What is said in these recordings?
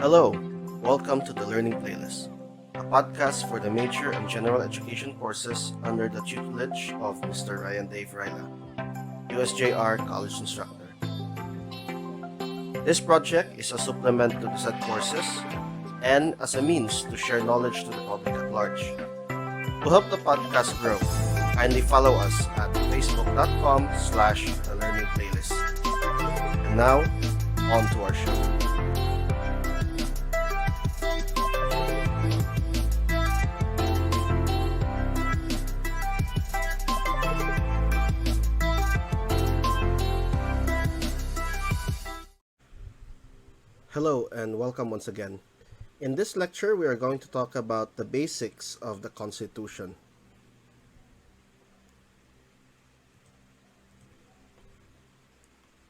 Hello, welcome to the Learning Playlist, a podcast for the major and general education courses under the tutelage of Mr. Ryan Dave Ryla, USJR College Instructor. This project is a supplement to the said courses and as a means to share knowledge to the public at large. To help the podcast grow, kindly follow us at facebook.com/the learning playlist. And now, on to our show. Hello and welcome once again. In this lecture, we are going to talk about the basics of the Constitution.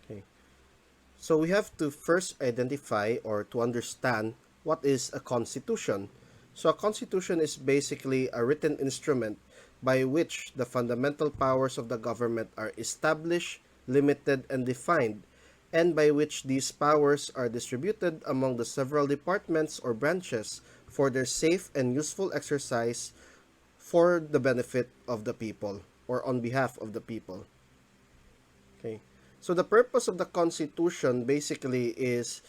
Okay. So we have to first identify or to understand what is a constitution. So a constitution is basically a written instrument by which the fundamental powers of the government are established, limited, and defined, and by which these powers are distributed among the several departments or branches for their safe and useful exercise for the benefit of the people or on behalf of the people. Okay. So the purpose of the Constitution basically is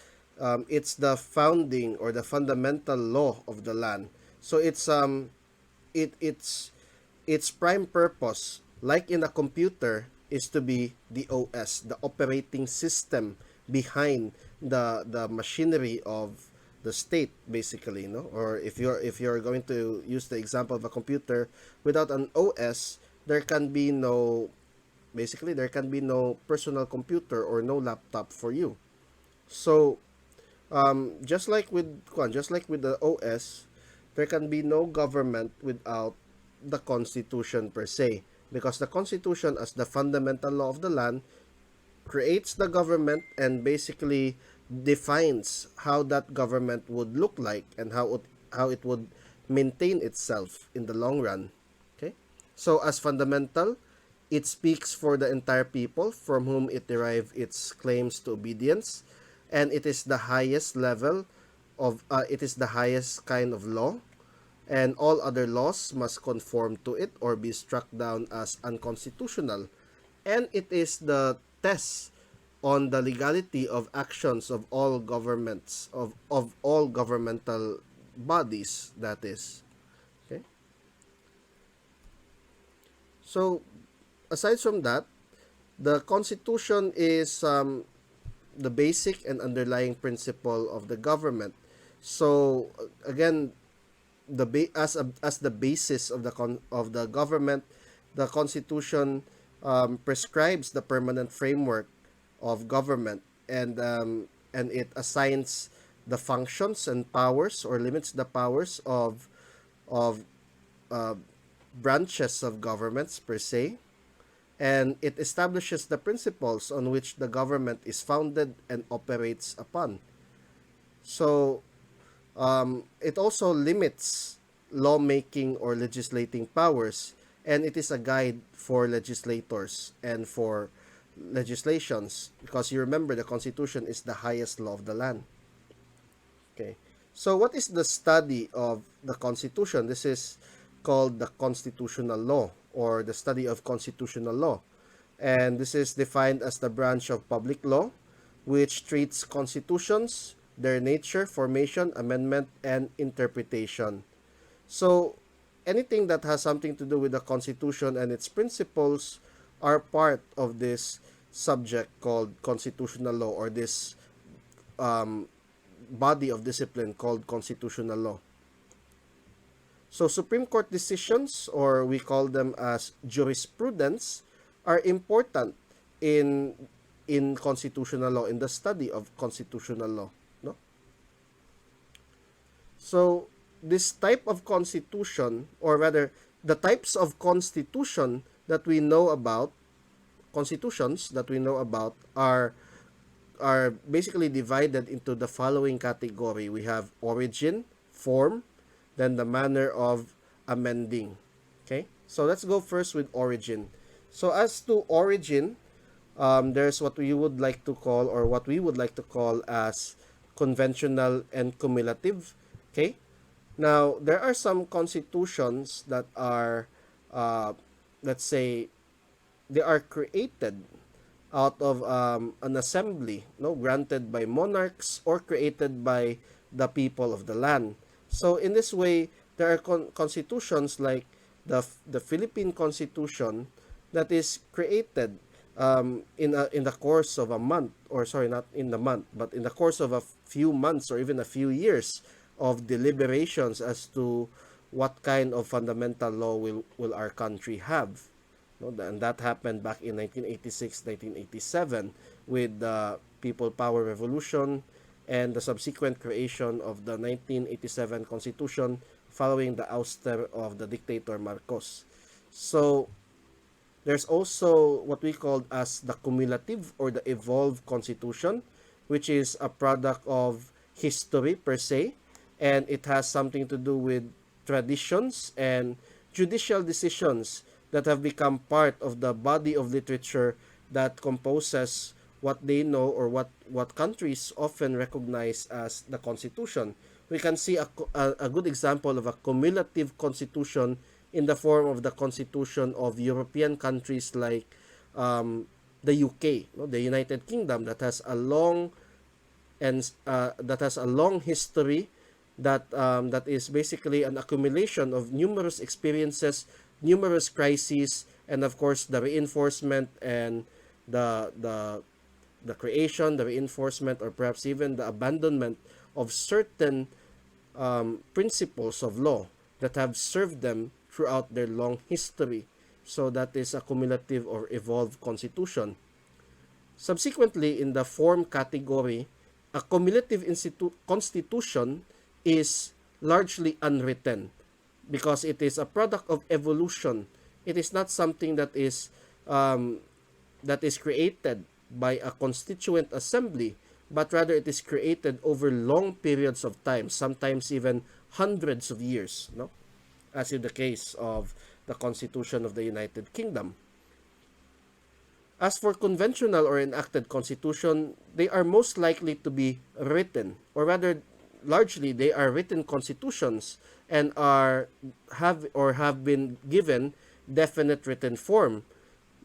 it's the founding or the fundamental law of the land. So its prime purpose, like in a computer, is to be the OS, the operating system behind the machinery of the state, basically, no? Or if you're going to use the example of a computer, without an OS, there can be no personal computer or no laptop for you. So just like with the OS, there can be no government without the Constitution per se, because the Constitution, as the fundamental law of the land, creates the government and basically defines how that government would look like and how it would maintain itself in the long run. Okay, so as fundamental, it speaks for the entire people from whom it derives its claims to obedience, and it is the highest level of it is the highest kind of law, and all other laws must conform to it or be struck down as unconstitutional. And it is the test on the legality of actions of all governments, of all governmental bodies, that is. Okay. So aside from that, the Constitution is the basic and underlying principle of the government. So again, as the basis of the government, the Constitution prescribes the permanent framework of government, and it assigns the functions and powers, or limits the powers of uh, branches of governments per se, and it establishes the principles on which the government is founded and operates upon. So it also limits lawmaking or legislating powers, and it is a guide for legislators and for legislations, because you remember the Constitution is the highest law of the land. Okay. So what is the study of the Constitution? This is called the constitutional law, or the study of constitutional law. And this is defined as the branch of public law which treats constitutions, their nature, formation, amendment, and interpretation. So anything that has something to do with the Constitution and its principles are part of this subject called constitutional law, or this body of discipline called constitutional law. So Supreme Court decisions, or we call them as jurisprudence, are important in constitutional law, in the study of constitutional law, no? So this type of constitution, or rather the types of constitutions that we know about, are basically divided into the following category. We have origin, form, then the manner of amending. Okay, so let's go first with origin. So as to origin, there's what we would like to call as conventional, and cumulative. Okay? Now, there are some constitutions that are, uh, let's say, they are created out of an assembly, no, granted by monarchs or created by the people of the land. So in this way, there are constitutions like the Philippine Constitution that is created in the course of a month, or sorry, not in the month, but in the course of a few months or even a few years of deliberations as to what kind of fundamental law will our country have. No, and that happened back in 1986, 1987 with the People Power Revolution and the subsequent creation of the 1987 Constitution following the ouster of the dictator Marcos. So there's also what we call as the cumulative or the evolved constitution, which is a product of history per se, and it has something to do with traditions and judicial decisions that have become part of the body of literature that composes what they know, or what countries often recognize as the Constitution. We can see a good example of a cumulative constitution in the form of the constitution of European countries like the UK, no, the United Kingdom, that has a long history that is basically an accumulation of numerous experiences, numerous crises, and of course the reinforcement and the creation, the reinforcement, or perhaps even the abandonment of certain principles of law that have served them throughout their long history. So that is a cumulative or evolved constitution. Subsequently, in the form category, a cumulative constitution is largely unwritten because it is a product of evolution. It is not something that is created by a constituent assembly, but rather it is created over long periods of time, sometimes even hundreds of years, no? As in the case of the Constitution of the United Kingdom. As for conventional or enacted constitution, they are most likely to be written, or rather largely they are written constitutions and have been given definite written form.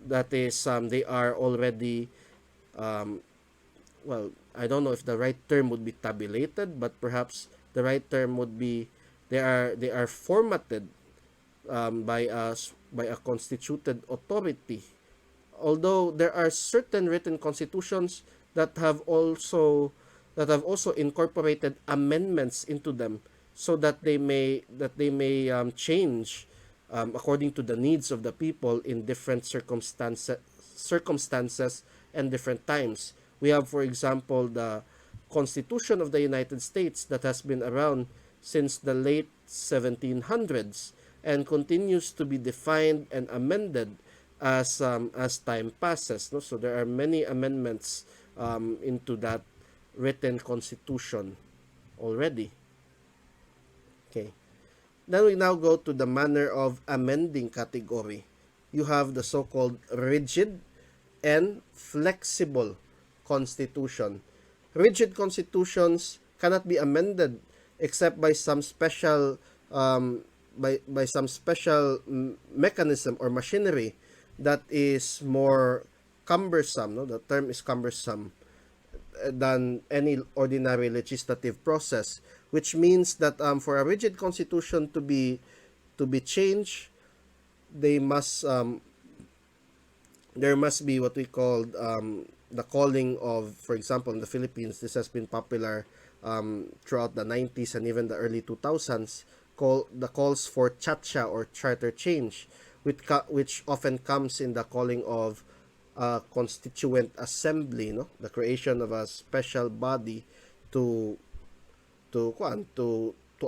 That is, they are already well, I don't know if the right term would be tabulated, but perhaps the right term would be they are formatted by a constituted authority. Although there are certain written constitutions that have also incorporated amendments into them so that they may change according to the needs of the people in different circumstances and different times. We have, for example, the Constitution of the United States that has been around since the late 1700s and continues to be defined and amended as time passes. No? So there are many amendments into that written constitution already. Okay. Then we now go to the manner of amending category. You have the so-called rigid and flexible constitution. Rigid constitutions cannot be amended except by some special mechanism or machinery that is more cumbersome. No, the term is cumbersome than any ordinary legislative process, which means that for a rigid constitution to be changed, they must there must be what we call the calling of, for example, in the Philippines, this has been popular throughout the 90s and even the early 2000s, the calls for chacha or charter change, which often comes in the calling of constituent assembly, no, the creation of a special body to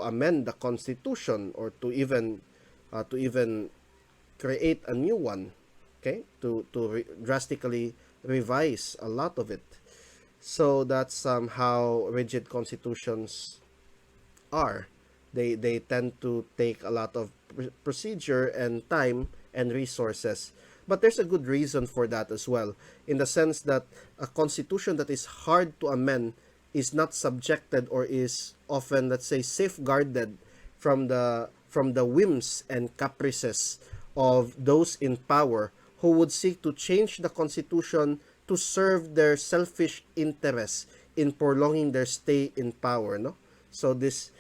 amend the constitution, or to even create a new one, okay, to drastically revise a lot of it. So that's how rigid constitutions are. They tend to take a lot of procedure and time and resources. But there's a good reason for that as well, in the sense that a constitution that is hard to amend is not subjected or is often, let's say, safeguarded from the whims and caprices of those in power who would seek to change the constitution to serve their selfish interests in prolonging their stay in power, no? So this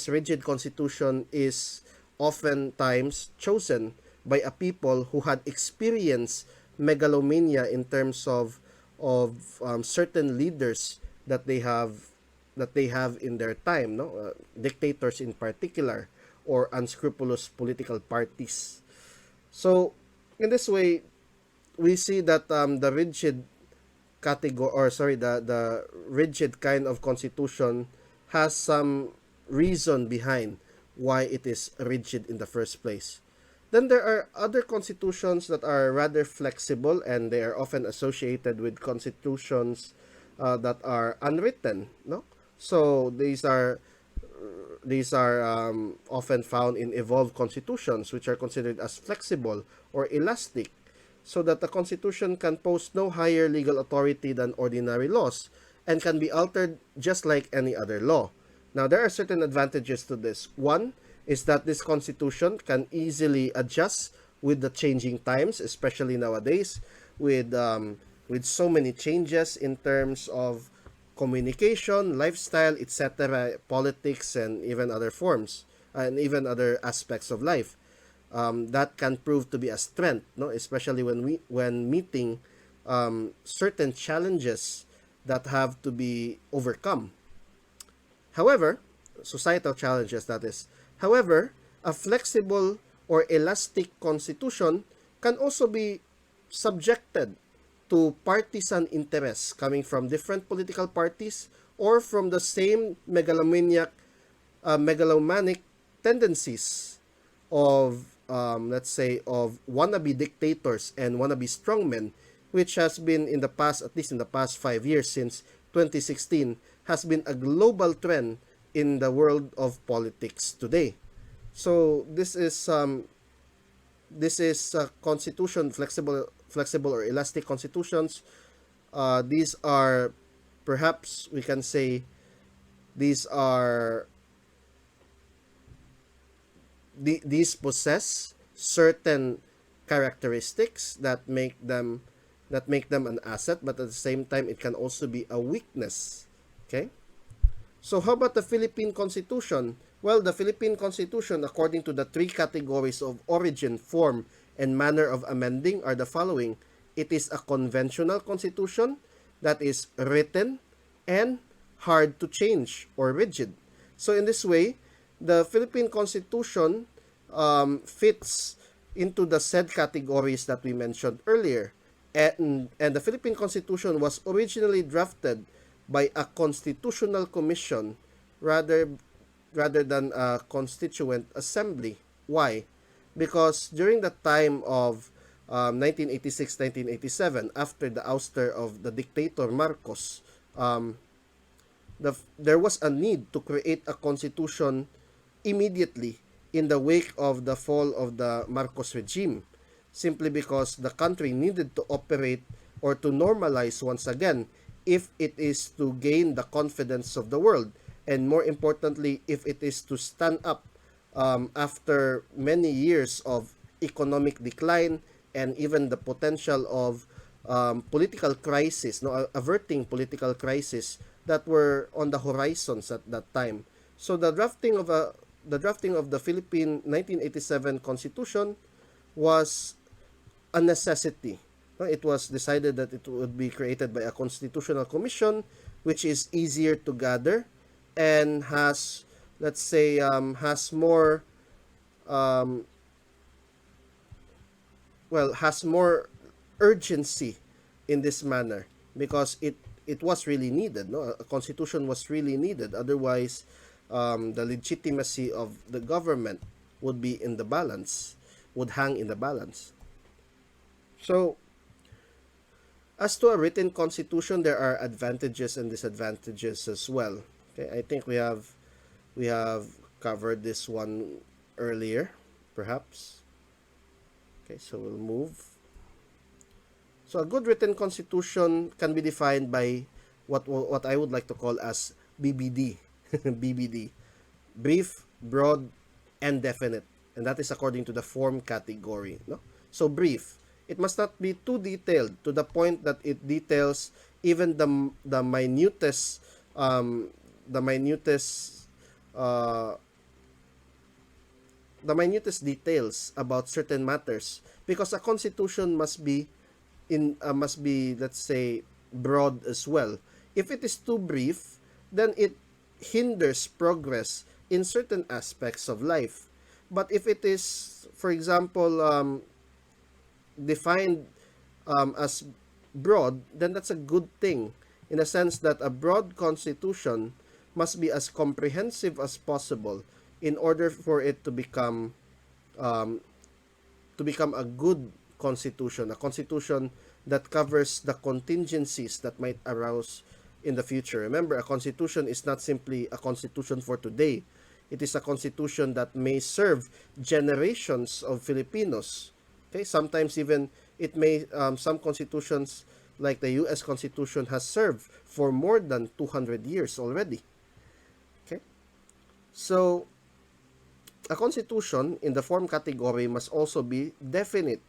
rigid constitution is oftentimes chosen by a people who had experienced megalomania in terms of certain leaders that they have in their time, no, dictators in particular, or unscrupulous political parties. So in this way, we see that the rigid category, or sorry, the rigid kind of constitution has some reason behind why it is rigid in the first place. Then there are other constitutions that are rather flexible, and they are often associated with constitutions that are unwritten, no? So these are often found in evolved constitutions, which are considered as flexible or elastic, so that the constitution can post no higher legal authority than ordinary laws and can be altered just like any other law. Now, there are certain advantages to this. One is that this constitution can easily adjust with the changing times, especially nowadays, with so many changes in terms of communication, lifestyle, etc., politics, and even other forms, and even other aspects of life. That can prove to be a strength, no? Especially when meeting certain challenges that have to be overcome. However, societal challenges, that is. However, a flexible or elastic constitution can also be subjected to partisan interests coming from different political parties or from the same megalomaniac tendencies of, let's say, of wannabe dictators and wannabe strongmen, which has been in the past, at least in the past 5 years since 2016, has been a global trend in the world of politics today. So this is a constitution, flexible or elastic constitutions. These are, perhaps we can say, these are these possess certain characteristics that make them an asset, but at the same time it can also be a weakness. Okay? So how about the Philippine Constitution? Well, the Philippine Constitution, according to the three categories of origin, form, and manner of amending, are the following. It is a conventional constitution that is written and hard to change or rigid. So in this way, the Philippine Constitution fits into the said categories that we mentioned earlier. And the Philippine Constitution was originally drafted by a constitutional commission rather than a constituent assembly. Why? Because during the time of 1986-1987, after the ouster of the dictator Marcos, there was a need to create a constitution immediately in the wake of the fall of the Marcos regime, simply because the country needed to operate or to normalize once again if it is to gain the confidence of the world, and more importantly, if it is to stand up after many years of economic decline and even the potential of political crisis, no, averting political crisis that were on the horizons at that time. So the drafting of the Philippine 1987 Constitution was a necessity. It was decided that it would be created by a constitutional commission, which is easier to gather and has, let's say, has more urgency in this manner, because it was really needed. No, a constitution was really needed. Otherwise, the legitimacy of the government would be in the balance, would hang in the balance. So, as to a written constitution, there are advantages and disadvantages as well. Okay, I think we have covered this one earlier, perhaps. Okay, so we'll move. So a good written constitution can be defined by what I would like to call as BBD. BBD, brief, broad, and definite, and that is according to the form category, no? So brief, it must not be too detailed to the point that it details even the minutest um, the minutest uh, the minutest details about certain matters, because a constitution must be, let's say, broad as well. If it is too brief, then it hinders progress in certain aspects of life. But if it is, for example, defined as broad, then that's a good thing, in a sense that a broad constitution must be as comprehensive as possible in order for it um, to become a good constitution, a constitution that covers the contingencies that might arouse in the future. Remember, a constitution is not simply a constitution for today. It is a constitution that may serve generations of Filipinos. Okay, sometimes even it may some constitutions like the U.S. Constitution has served for more than 200 years already. Okay, so a constitution in the form category must also be definite.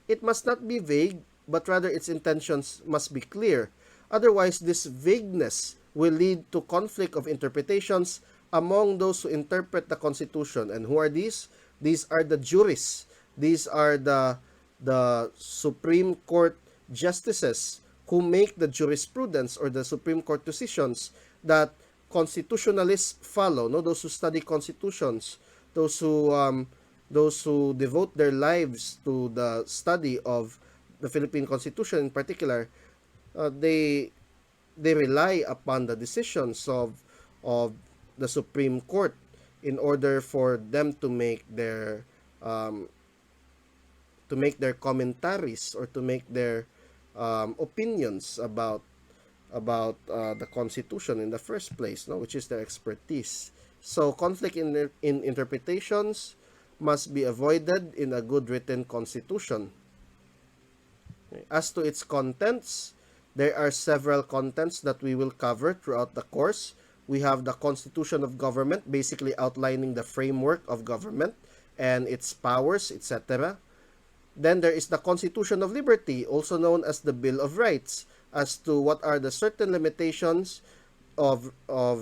It must not be vague, but rather its intentions must be clear. Otherwise, this vagueness will lead to conflict of interpretations among those who interpret the Constitution. And who are these? These are the jurists. These are the Supreme Court justices who make the jurisprudence or the Supreme Court decisions that constitutionalists follow. No, those who study constitutions, those who devote their lives to the study of the Philippine Constitution in particular, they rely upon the decisions of the Supreme Court in order for them um, to make their commentaries or to make their opinions about the Constitution in the first place, no, which is their expertise. So conflict in interpretations must be avoided in a good written constitution. As to its contents, there are several contents that we will cover throughout the course. We have the Constitution of Government, basically outlining the framework of government and its powers, etc. Then there is the Constitution of Liberty, also known as the Bill of Rights, as to what are the certain limitations of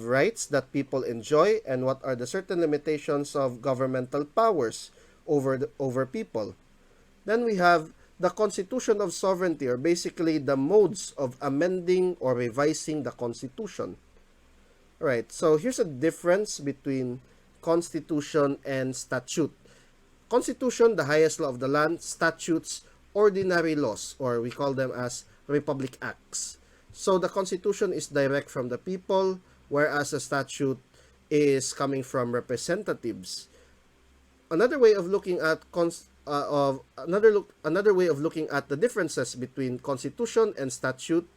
rights that people enjoy and what are the certain limitations of governmental powers over people. Then we have the Constitution of Sovereignty, or basically the modes of amending or revising the Constitution. Right, so here's a difference between Constitution and statute. Constitution, the highest law of the land. Statutes, ordinary laws, or we call them as Republic Acts. So the Constitution is direct from the people, whereas a statute is coming from representatives. Another way of looking at another way of looking at the differences between Constitution and statute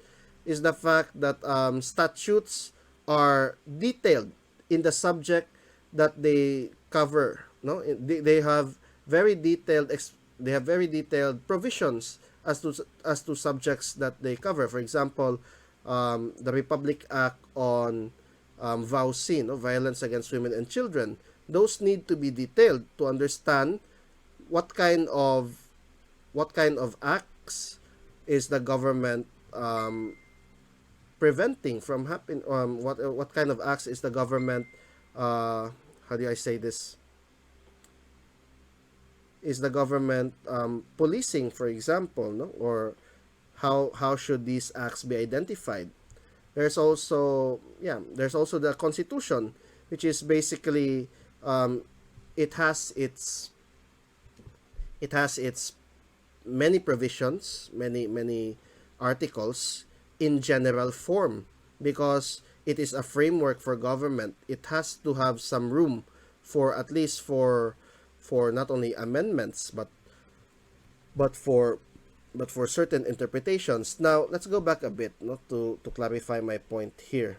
is the fact that statutes are detailed in the subject that they cover. No, they have very detailed provisions as to subjects that they cover. For example, the Republic Act on VAUC, no, violence against women and children. Those need to be detailed to understand what kind of acts is the government preventing from happening. What kind of acts is the government how do I say this? Is the government policing, for example, no? Or how should these acts be identified? There's also the Constitution, which is basically it has its many provisions, many articles in general form, because it is a framework for government. It has to have some room for at least for not only amendments but for certain interpretations. Now let's go back a bit, no, to clarify my point here.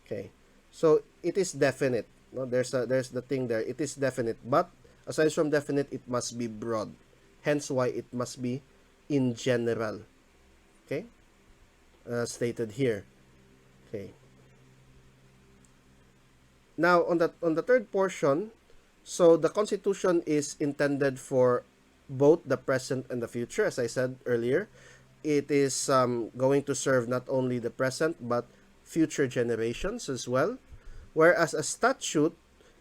Okay, so it is definite. No, there's the thing there. It is definite, but aside from definite, it must be broad. Hence why it must be in general. Okay, stated here. Okay. Now, on the third portion, so the Constitution is intended for both the present and the future. As I said earlier, it is going to serve not only the present but future generations as well. Whereas a statute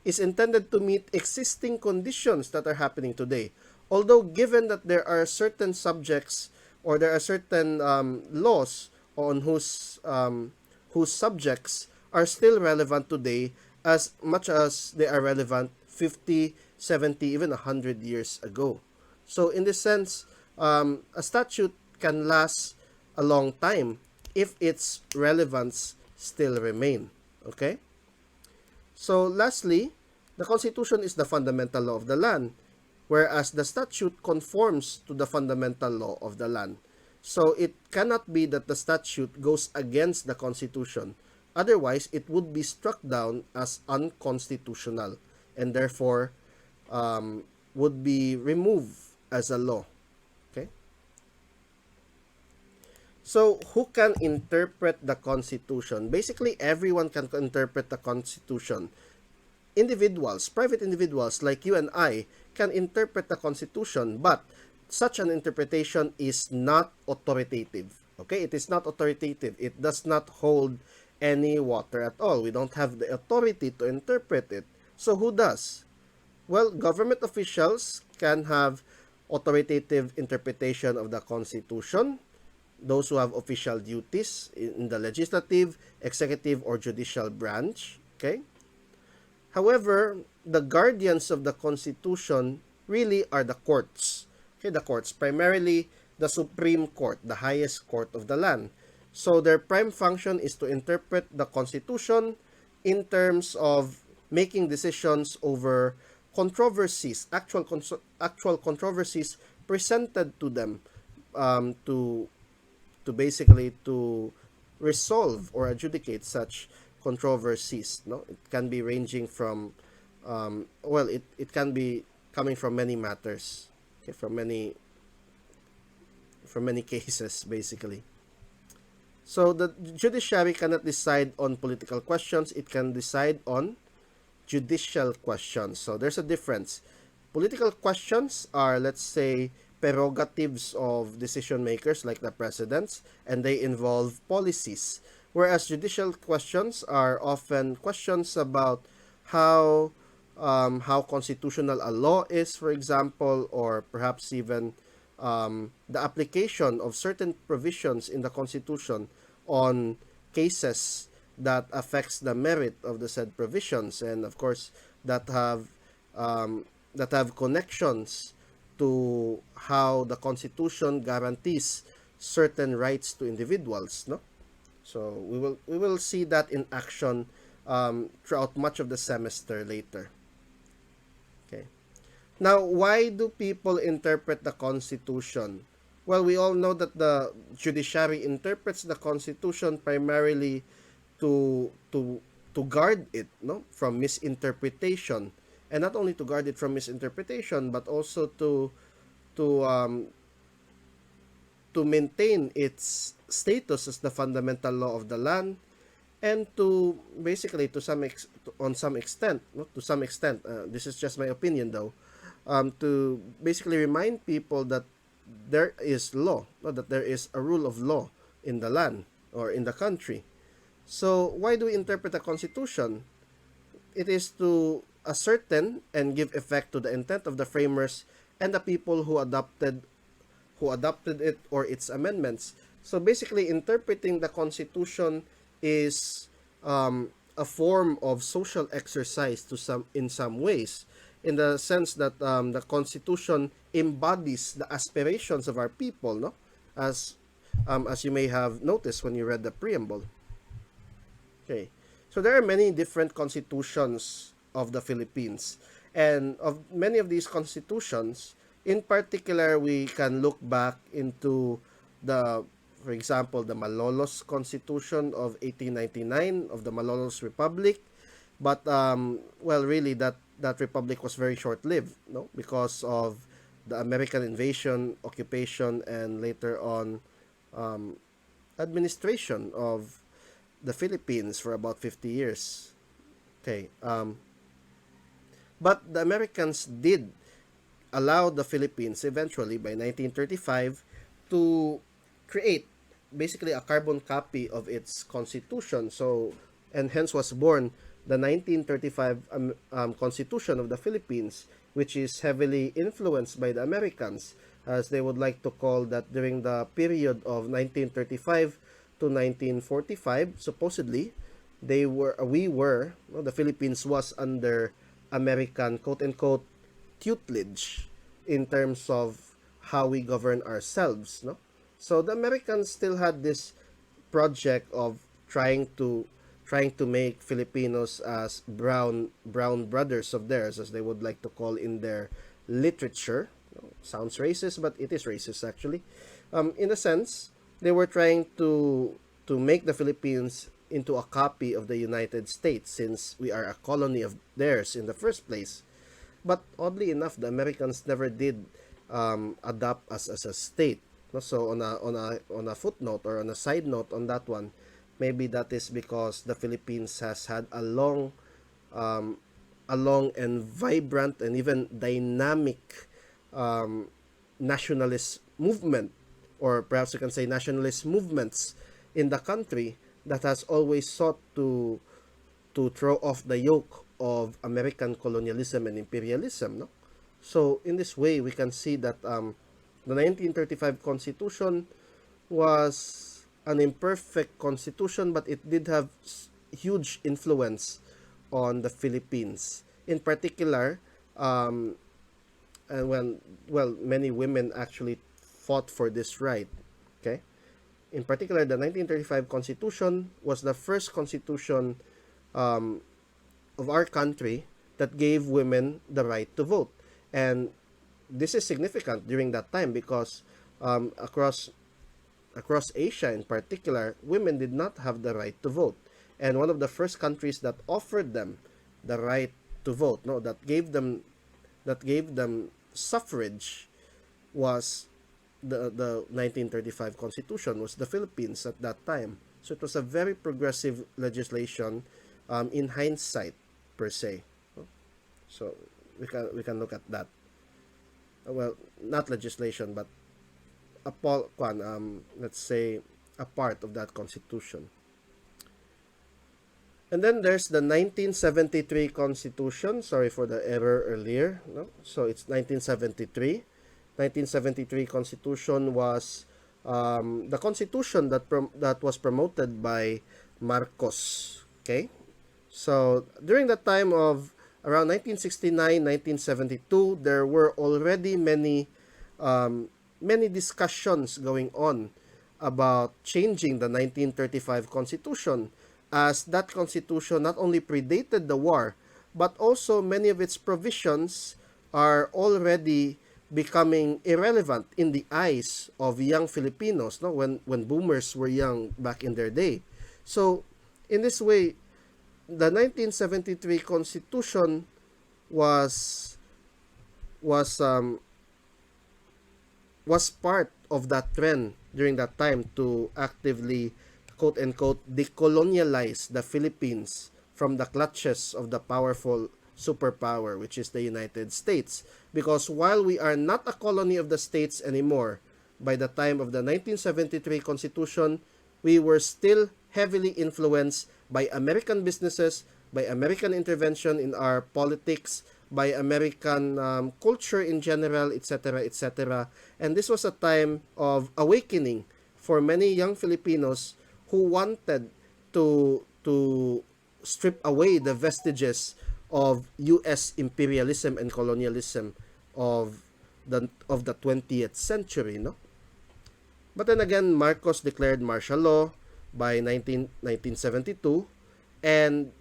is intended to meet existing conditions that are happening today. Although, given that there are certain subjects or there are certain laws on whose subjects are still relevant today as much as they are relevant 50, 70, even 100 years ago. So, in this sense, a statute can last a long time if its relevance still remain. Okay? So lastly, the Constitution is the fundamental law of the land, whereas the statute conforms to the fundamental law of the land. So it cannot be that the statute goes against the Constitution. Otherwise, it would be struck down as unconstitutional and therefore would be removed as a law. Okay? So, who can interpret the Constitution? Basically, everyone can interpret the Constitution. Individuals, private individuals like you and I, can interpret the Constitution, but such an interpretation is not authoritative. Okay, it is not authoritative. It does not hold any water at all. We don't have the authority to interpret it. So who does? Well, government officials can have authoritative interpretation of the Constitution, those who have official duties in the legislative, executive, or judicial branch. Okay? However, the guardians of the Constitution really are the courts. Okay, the courts, primarily the Supreme Court, the highest court of the land. So their prime function is to interpret the Constitution in terms of making decisions over controversies, actual controversies presented to them, to basically to resolve or adjudicate such controversies. No, it can be ranging from it can be coming from many matters, okay, from many cases basically. So the judiciary cannot decide on political questions, it can decide on judicial questions. So there's a difference. Political questions are, let's say, prerogatives of decision makers like the presidents, and they involve policies. Whereas judicial questions are often questions about how constitutional a law is, for example, or perhaps even the application of certain provisions in the Constitution on cases that affects the merit of the said provisions, and of course that have connections to how the Constitution guarantees certain rights to individuals. No, so we will see that in action throughout much of the semester later. Okay. Now, why do people interpret the Constitution? Well, we all know that the judiciary interprets the Constitution primarily to guard it, no, from misinterpretation, and not only to guard it from misinterpretation, but also to um, to maintain its status as the fundamental law of the land, and to basically on some extent, no, to some extent, this is just my opinion though, to basically remind people that there is law, no, that there is a rule of law in the land or in the country. So why do we interpret the Constitution? It is to ascertain and give effect to the intent of the framers and the people who adopted it or its amendments. So basically, interpreting the Constitution is a form of social exercise in some ways, in the sense that the Constitution embodies the aspirations of our people, no, as you may have noticed when you read the preamble. Okay, so there are many different constitutions of the Philippines, and of many of these constitutions, in particular, we can look back into for example, the Malolos Constitution of 1899 of the Malolos Republic. But really, that republic was very short-lived, no, because of the American invasion, occupation, and later on administration of the Philippines for about 50 years. Okay. But the Americans did allow the Philippines eventually by 1935 to create basically a carbon copy of its constitution. So, and hence was born the 1935 Constitution of the Philippines, which is heavily influenced by the Americans, as they would like to call that during the period of 1935 to 1945. Supposedly, the Philippines was under American quote unquote tutelage in terms of how we govern ourselves, no? So the Americans still had this project of trying to make Filipinos as brown brothers of theirs, as they would like to call in their literature. Sounds racist, but it is racist actually. In a sense, they were trying to make the Philippines into a copy of the United States, since we are a colony of theirs in the first place. But oddly enough, the Americans never did adopt us as a state. No? So on a footnote or on a side note on that one, maybe that is because the Philippines has had um, a long and vibrant and even dynamic nationalist movement, or perhaps you can say nationalist movements in the country, that has always sought to throw off the yoke of American colonialism and imperialism. No? So in this way, we can see that the 1935 Constitution was an imperfect constitution, but it did have huge influence on the Philippines. In particular, and when well, many women actually fought for this right. Okay, in particular, the 1935 Constitution was the first constitution um, of our country that gave women the right to vote. And this is significant during that time because across Asia in particular, women did not have the right to vote. And one of the first countries that offered them the right to vote, no, that gave them suffrage, was the 1935 Constitution, was the Philippines at that time. So it was a very progressive legislation in hindsight, per se. So we can look at that. Well, not legislation, but let's say a part of that constitution. And then there's the 1973 Constitution. Sorry for the error earlier. No? So it's 1973. 1973 Constitution was the constitution that was promoted by Marcos. Okay, so during the time of around 1969, 1972, there were already many discussions going on about changing the 1935 Constitution, as that Constitution not only predated the war, but also many of its provisions are already becoming irrelevant in the eyes of young Filipinos, no, when boomers were young back in their day. So in this way, the 1973 Constitution was was um, was part of that trend during that time to actively quote unquote decolonialize the Philippines from the clutches of the powerful superpower, which is the United States. Because while we are not a colony of the states anymore, by the time of the 1973 Constitution, we were still heavily influenced by American businesses, by American intervention in our politics, by American culture in general, etc., etc. And this was a time of awakening for many young Filipinos who wanted to strip away the vestiges of U.S. imperialism and colonialism of the 20th century, no? But then again, Marcos declared martial law by 1972, and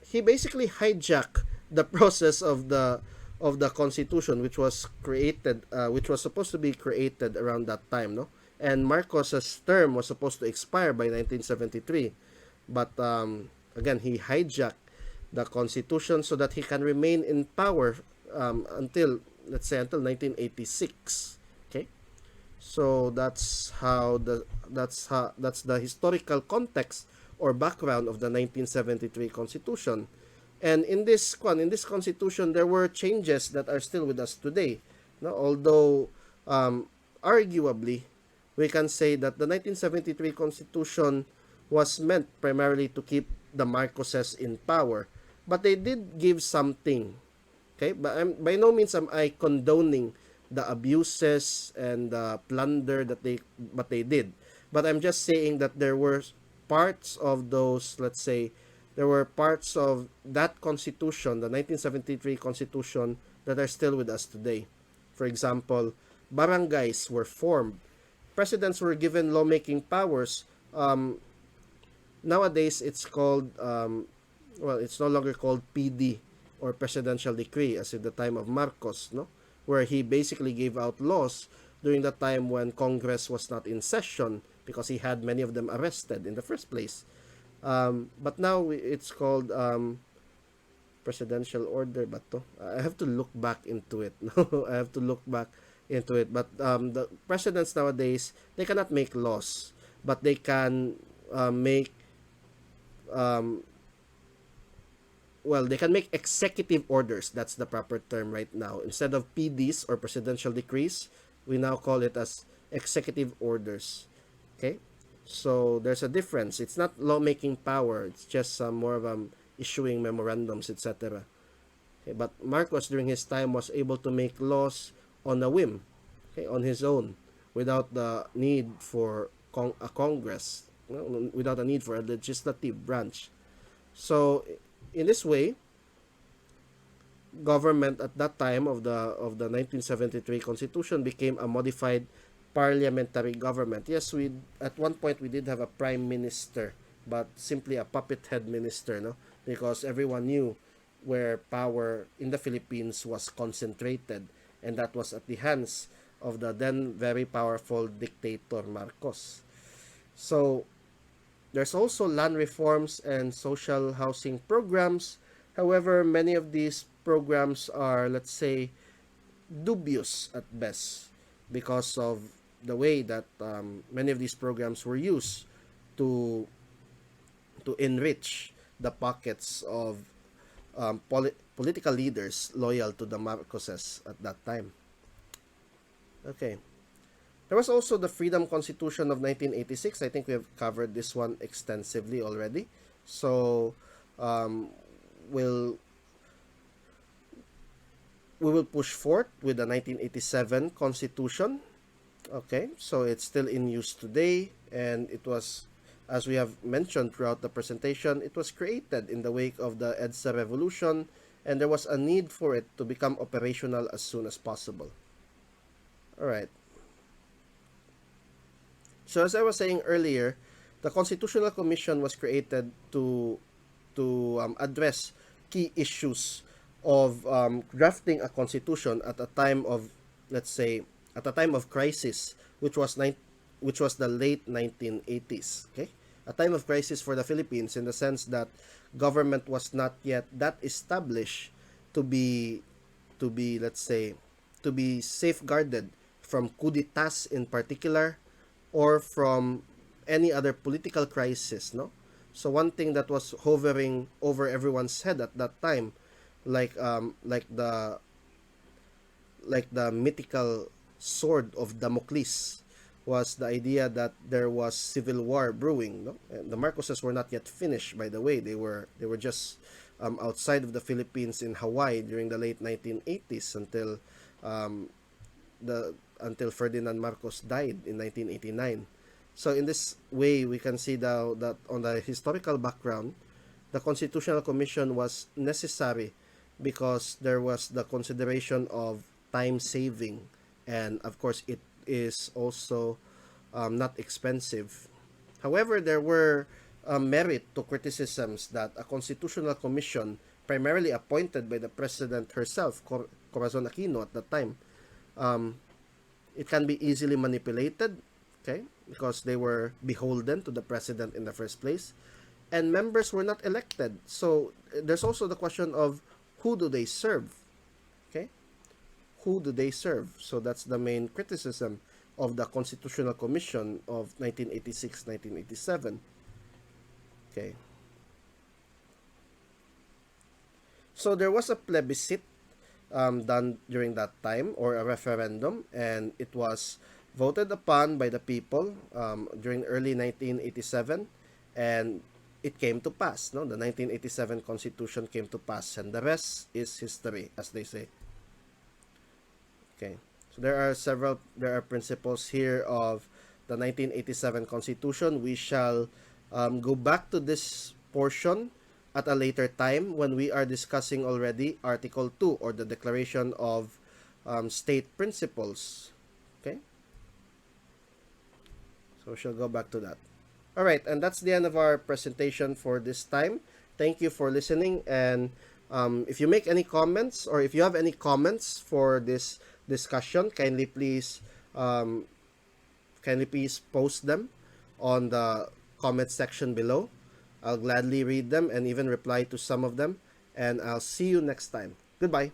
he basically hijacked the process of the Constitution, which was supposed to be created around that time, no? And Marcos's term was supposed to expire by 1973, but again, he hijacked the Constitution so that he can remain in power until, let's say, until 1986. Okay, so that's the historical context or background of the 1973 Constitution. And in this Constitution, there were changes that are still with us today. No? Although, arguably, we can say that the 1973 Constitution was meant primarily to keep the Marcoses in power. But they did give something. Okay? But by no means am I condoning the abuses and the plunder that they did. But I'm just saying that there were parts of those, let's say, there were parts of that constitution, the 1973 constitution, that are still with us today. For example, barangays were formed. Presidents were given lawmaking powers. Nowadays, it's called, it's no longer called PD or presidential decree as in the time of Marcos, no? Where he basically gave out laws during the time when Congress was not in session because he had many of them arrested in the first place. But now it's called presidential order. But I have to look back into it. No, I have to look back into it. But the presidents nowadays, they cannot make laws, but they can make um, they can make executive orders. That's the proper term right now. Instead of PDs or presidential decrees, we now call it as executive orders. Okay? So there's a difference. It's not lawmaking power. It's just more of issuing memorandums, etc. Okay? But Marcos during his time was able to make laws on a whim, okay, on his own, without the need for a Congress, without a need for a legislative branch. So in this way, government at that time of the 1973 Constitution became a modified parliamentary government. Yes, we at one point we did have a prime minister, but simply a puppet head minister, no? Because everyone knew where power in the Philippines was concentrated, and that was at the hands of the then very powerful dictator Marcos. So there's also land reforms and social housing programs. However, many of these programs are, let's say, dubious at best because of the way that many of these programs were used to enrich the pockets of political leaders loyal to the Marcoses at that time. Okay. There was also the Freedom Constitution of 1986. I think we have covered this one extensively already. So we'll we will push forth with the 1987 Constitution. Okay, so it's still in use today, and it was, as we have mentioned throughout the presentation, it was created in the wake of the EDSA revolution, and there was a need for it to become operational as soon as possible. All right. So as I was saying earlier, the Constitutional Commission was created to address key issues of drafting a constitution at a time of, let's say, at a time of crisis, which was the late 1980s. Okay, a time of crisis for the Philippines in the sense that government was not yet that established to be let's say, to be safeguarded from coup d'etats in particular, or from any other political crisis, no? So one thing that was hovering over everyone's head at that time, like the mythical sword of Damocles, was the idea that there was civil war brewing, no? And the Marcoses were not yet finished, by the way. They were just outside of the Philippines in Hawaii during the late 1980s um, until Ferdinand Marcos died in 1989. So in this way, we can see that on the historical background, the Constitutional Commission was necessary because there was the consideration of time saving, and of course it is also not expensive. However, there were merit to criticisms that a Constitutional Commission, primarily appointed by the President herself, Corazon Aquino at that time, it can be easily manipulated, okay, because they were beholden to the President in the first place, and members were not elected. So there's also the question of who do they serve, okay? Who do they serve? So that's the main criticism of the Constitutional Commission of 1986-1987. Okay. So there was a plebiscite done during that time, or a referendum, and it was voted upon by the people during early 1987, and it came to pass. No, the 1987 Constitution came to pass, and the rest is history, as they say. Okay, so there are principles here of the 1987 Constitution. We shall go back to this portion at a later time when we are discussing already Article 2, or the Declaration of State Principles. Okay, so we shall go back to that. All right, and that's the end of our presentation for this time. Thank you for listening, and if you make any comments, or if you have any comments for this discussion, um, kindly please post them on the comment section below. I'll gladly read them and even reply to some of them. And I'll see you next time. Goodbye.